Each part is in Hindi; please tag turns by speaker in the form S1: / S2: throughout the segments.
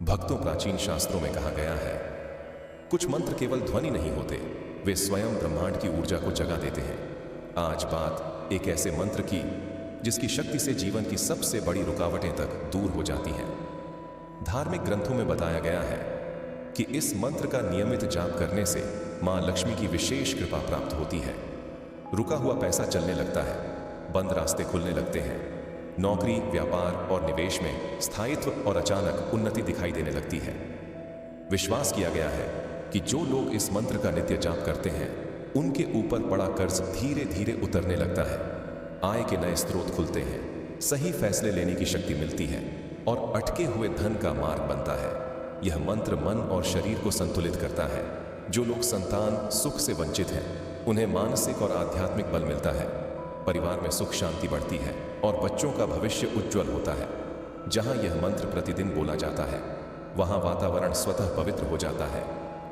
S1: भक्तों, प्राचीन शास्त्रों में कहा गया है, कुछ मंत्र केवल ध्वनि नहीं होते, वे स्वयं ब्रह्मांड की ऊर्जा को जगा देते हैं। आज बात एक ऐसे मंत्र की जिसकी शक्ति से जीवन की सबसे बड़ी रुकावटें तक दूर हो जाती हैं। धार्मिक ग्रंथों में बताया गया है कि इस मंत्र का नियमित जाप करने से मां लक्ष्मी की विशेष कृपा प्राप्त होती है। रुका हुआ पैसा चलने लगता है, बंद रास्ते खुलने लगते हैं, नौकरी, व्यापार और निवेश में स्थायित्व और अचानक उन्नति दिखाई देने लगती है। विश्वास किया गया है कि जो लोग इस मंत्र का नित्य जाप करते हैं, उनके ऊपर पड़ा कर्ज धीरे धीरे उतरने लगता है, आय के नए स्रोत खुलते हैं, सही फैसले लेने की शक्ति मिलती है और अटके हुए धन का मार्ग बनता है। यह मंत्र मन और शरीर को संतुलित करता है। जो लोग संतान सुख से वंचित हैं, उन्हें मानसिक और आध्यात्मिक बल मिलता है। परिवार में सुख शांति बढ़ती है और बच्चों का भविष्य उज्जवल होता है। जहां यह मंत्र प्रतिदिन बोला जाता है, वहां वातावरण स्वतः पवित्र हो जाता है।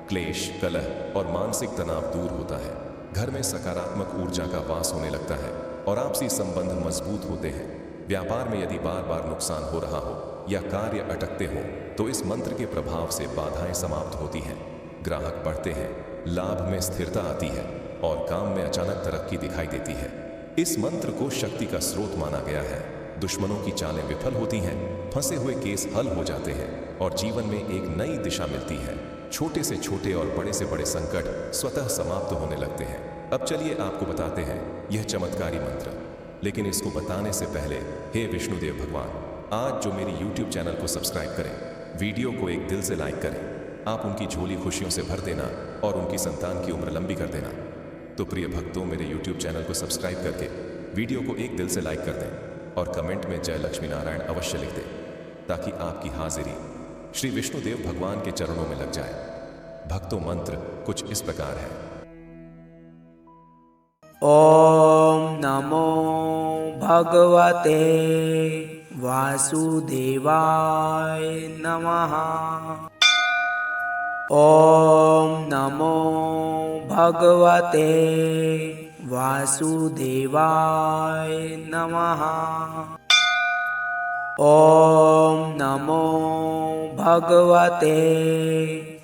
S1: क्लेश, कलह और मानसिक तनाव दूर होता है। घर में सकारात्मक ऊर्जा का वास होने लगता है और आपसी संबंध मजबूत होते हैं। व्यापार में यदि बार बार नुकसान हो रहा हो या कार्य अटकते हो, तो इस मंत्र के प्रभाव से बाधाएं समाप्त होती हैं। ग्राहक बढ़ते हैं, लाभ में स्थिरता आती है और काम में अचानक तरक्की दिखाई देती है। इस मंत्र को शक्ति का स्रोत माना गया है। दुश्मनों की चालें विफल होती हैं, फंसे हुए केस हल हो जाते हैं और जीवन में एक नई दिशा मिलती है। छोटे से छोटे और बड़े से बड़े संकट स्वतः समाप्त होने लगते हैं। अब चलिए आपको बताते हैं यह चमत्कारी मंत्र। लेकिन इसको बताने से पहले, हे विष्णुदेव भगवान, आज जो मेरी YouTube चैनल को सब्सक्राइब करें, वीडियो को एक दिल से लाइक करें, आप उनकी झोली खुशियों से भर देना और उनकी संतान की उम्र लंबी कर देना। तो प्रिय भक्तों, मेरे YouTube चैनल को सब्सक्राइब करके वीडियो को एक दिल से लाइक कर दें और कमेंट में जय लक्ष्मी नारायण अवश्य लिख दें, ताकि आपकी हाजिरी श्री विष्णुदेव भगवान के चरणों में लग जाए। भक्तों, मंत्र कुछ इस प्रकार है।
S2: ओम नमो भगवते वासुदेवाय नमः। ओम नमो भगवते वासुदेवाय नमः। ओम नमो भगवते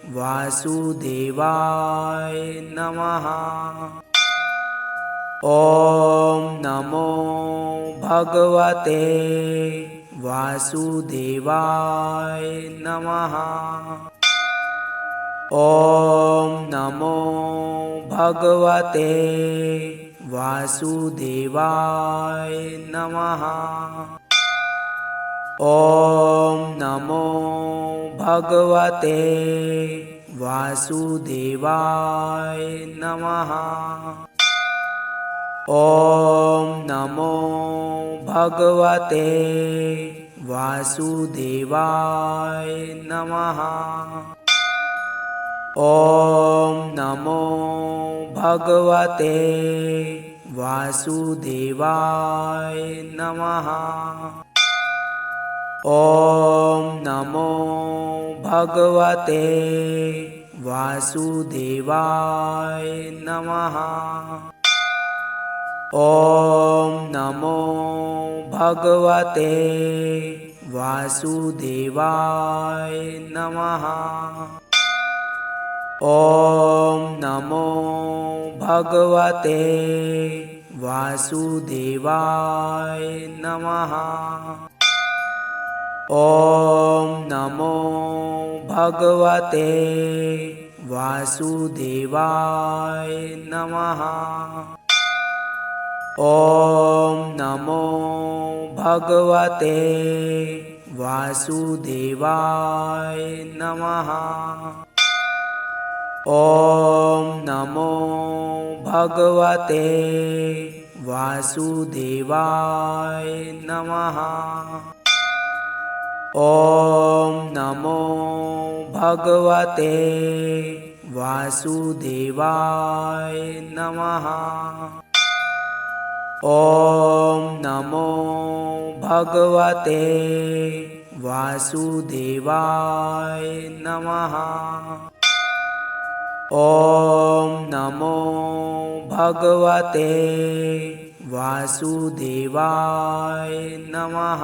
S2: वासुदेवाय नमः। ओम नमो भगवते वासुदेवाय नमः। ओम नमो भगवते वासुदेवाय नमः। ओम नमो भगवते वासुदेवाय नमः। ओम नमो भगवते वासुदेवाय नमः। ओम नमो भगवते वासुदेवाय नमः। ओम नमो भगवते वासुदेवाय नमः। ओम नमो भगवते वासुदेवाय नमः। ओम नमो भगवते वासुदेवाय नमः। ओम नमो भगवते वासुदेवाय नमः। ओम नमो भगवते वासुदेवाय नमः। ओम नमो भगवते वासुदेवाय नमः। ओम नमो भगवते वासुदेवाय नमः। ओम नमो भगवते वासुदेवाय नमः। ओम नमो भगवते वासुदेवाय नमः।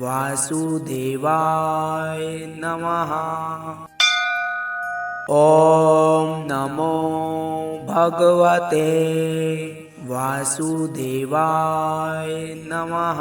S2: વાસુદેવાય નમઃ. ઓમ નમો ભગવતે વાસુદેવાય નમઃ.